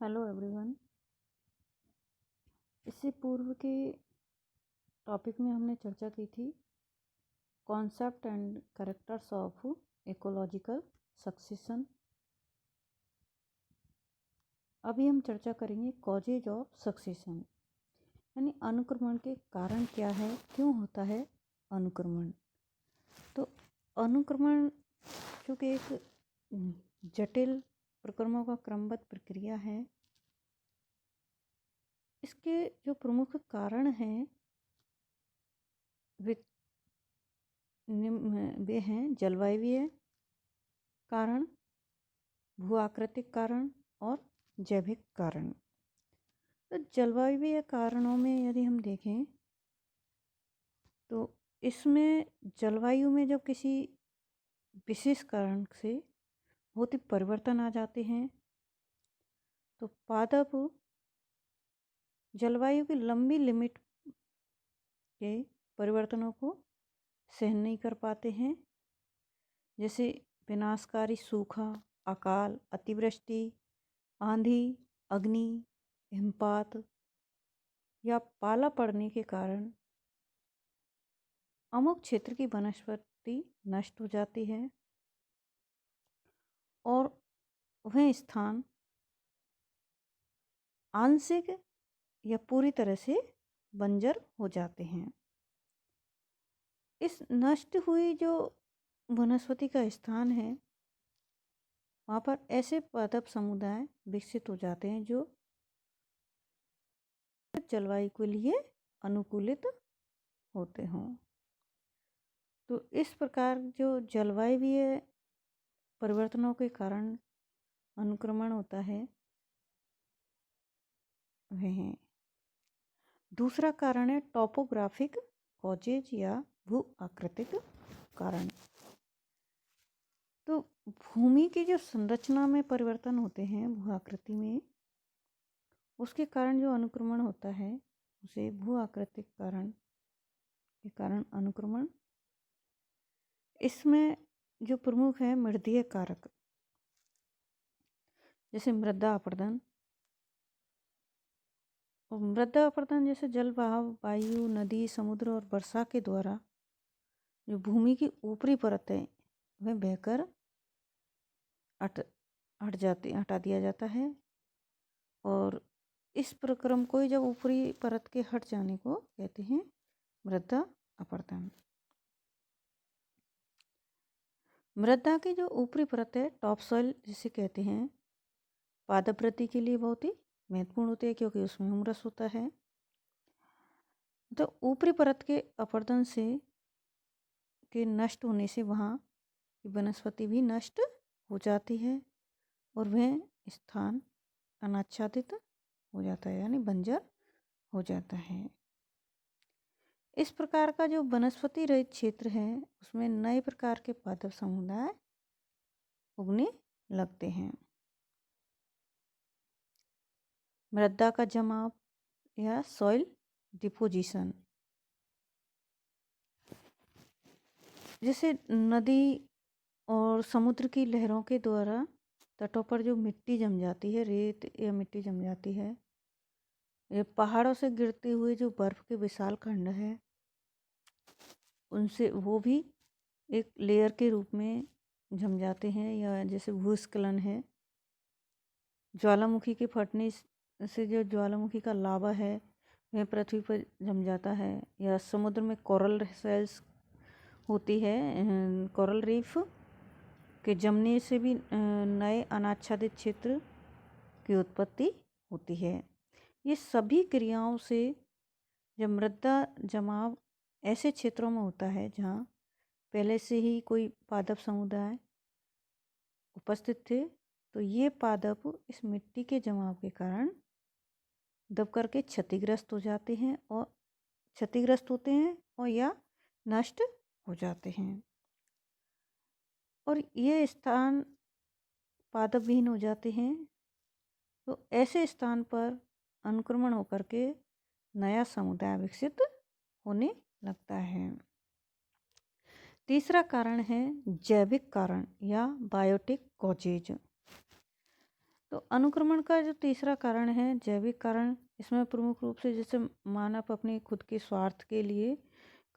Hello everyone. इससे पूर्व के टॉपिक में हमने चर्चा की थी concept and characters of ecological succession. अभी हम चर्चा करेंगे कॉजेज ऑफ सक्सेशन, यानी अनुक्रमण के कारण क्या है, क्यों होता है अनुक्रमण। तो अनुक्रमण चूँकि एक जटिल प्रक्रमों का क्रमबद्ध प्रक्रिया है, इसके जो प्रमुख कारण हैं वे हैं जलवायवीय कारण, भू आकृतिक कारण और जैविक कारण। तो जलवायवीय कारणों में यदि हम देखें तो इसमें जलवायु में जब किसी विशेष कारण से बहुत ही परिवर्तन आ जाते हैं तो पादप जलवायु की लंबी लिमिट के परिवर्तनों को सहन नहीं कर पाते हैं, जैसे विनाशकारी सूखा, अकाल, अतिवृष्टि, आंधी, अग्नि, हिमपात या पाला पड़ने के कारण अमुक क्षेत्र की वनस्पति नष्ट हो जाती है और वह स्थान आंशिक या पूरी तरह से बंजर हो जाते हैं। इस नष्ट हुई जो वनस्पति का स्थान है, वहाँ पर ऐसे पादप समुदाय विकसित हो जाते हैं जो जलवायु के लिए अनुकूलित होते हों। तो इस प्रकार जो जलवायु परिवर्तनों के कारण अनुक्रमण होता है वह है। दूसरा कारण है टॉपोग्राफिक कॉजेज या भू आकृतिक कारण। तो भूमि की जो संरचना में परिवर्तन होते हैं भू आकृति में, उसके कारण जो अनुक्रमण होता है उसे भू आकृतिक कारण के कारण अनुक्रमण। इसमें जो प्रमुख है मृदीय कारक, जैसे मृदा अपरदन। मृदा अपरदन जैसे जल बहाव, वायु, नदी, समुद्र और वर्षा के द्वारा जो भूमि की ऊपरी परत है वह बहकर हटा दिया जाता है, और इस प्रक्रम को जब ऊपरी परत के हट जाने को कहते हैं मृदा अपरदन। मृदा की जो ऊपरी परत है टॉप सॉइल जिसे कहते हैं, पादप वृद्धि के लिए बहुत ही महत्वपूर्ण होती है क्योंकि उसमें हुमरस होता है। तो ऊपरी परत के अपरदन से के नष्ट होने से वहाँ की वनस्पति भी नष्ट हो जाती है और वह स्थान अनाच्छादित हो जाता है, यानी बंजर हो जाता है। इस प्रकार का जो वनस्पति रहित क्षेत्र है उसमें नए प्रकार के पादप समुदाय उगने लगते हैं। मृदा का जमाव या सॉइल डिपोजिशन, जैसे नदी और समुद्र की लहरों के द्वारा तटों पर जो मिट्टी जम जाती है, रेत या मिट्टी जम जाती है, ये पहाड़ों से गिरते हुए जो बर्फ के विशाल खंड है उनसे वो भी एक लेयर के रूप में जम जाते हैं, या जैसे भूस्खलन है, ज्वालामुखी के फटने से जो ज्वालामुखी का लावा है वह पृथ्वी पर जम जाता है, या समुद्र में कोरल सेल्स होती है, कोरल रीफ के जमने से भी नए अनाच्छादित क्षेत्र की उत्पत्ति होती है। ये सभी क्रियाओं से जब मृदा जमाव ऐसे क्षेत्रों में होता है जहाँ पहले से ही कोई पादप समुदाय उपस्थित थे, तो ये पादप इस मिट्टी के जमाव के कारण दब करके क्षतिग्रस्त हो जाते हैं और या नष्ट हो जाते हैं, और ये स्थान पादप विहीन हो जाते हैं। तो ऐसे स्थान पर अनुक्रमण होकर के नया समुदाय विकसित होने लगता है। तीसरा कारण है जैविक कारण या बायोटिक कॉजेज। तो अनुक्रमण का जो तीसरा कारण है जैविक कारण, इसमें प्रमुख रूप से जैसे मानव अपने खुद के स्वार्थ के लिए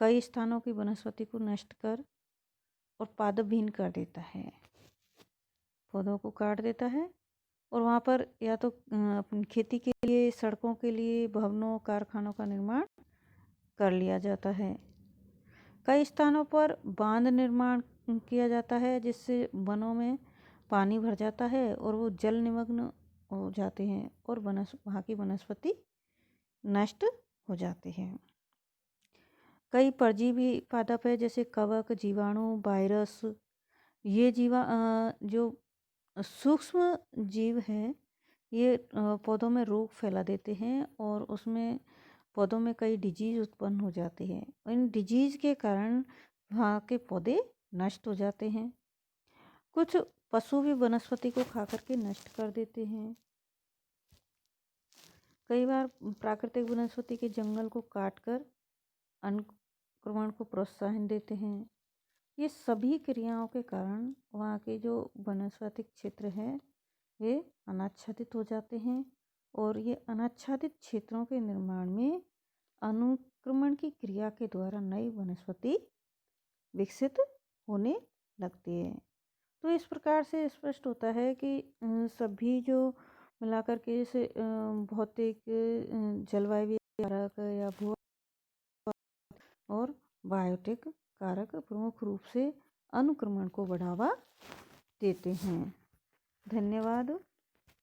कई स्थानों की वनस्पति को नष्ट कर और पादपहीन कर देता है, पौधों को काट देता है और वहाँ पर या तो अपनी खेती के लिए, सड़कों के लिए, भवनों, कारखानों का निर्माण कर लिया जाता है। कई स्थानों पर बांध निर्माण किया जाता है जिससे वनों में पानी भर जाता है और वो जल निमग्न हो जाते हैं और वहाँ की वनस्पति नष्ट हो जाती है। कई परजीवी पादप है जैसे कवक, जीवाणु, वायरस, ये जो सूक्ष्म जीव हैं ये पौधों में रोग फैला देते हैं और उसमें पौधों में कई डिजीज उत्पन्न हो जाती है। इन डिजीज के कारण वहाँ के पौधे नष्ट हो जाते हैं। कुछ पशु भी वनस्पति को खा करके नष्ट कर देते हैं। कई बार प्राकृतिक वनस्पति के जंगल को काटकर अनुक्रमण को प्रोत्साहन देते हैं। ये सभी क्रियाओं के कारण वहाँ के जो वनस्पतिक क्षेत्र है वे अनाच्छादित हो जाते हैं और ये अनाच्छादित क्षेत्रों के निर्माण में अनुक्रमण की क्रिया के द्वारा नई वनस्पति विकसित होने लगती है। तो इस प्रकार से स्पष्ट होता है कि सभी जो मिलाकर के जैसे भौतिक, जलवायु कारक या भू और बायोटिक कारक प्रमुख रूप से अनुक्रमण को बढ़ावा देते हैं। धन्यवाद।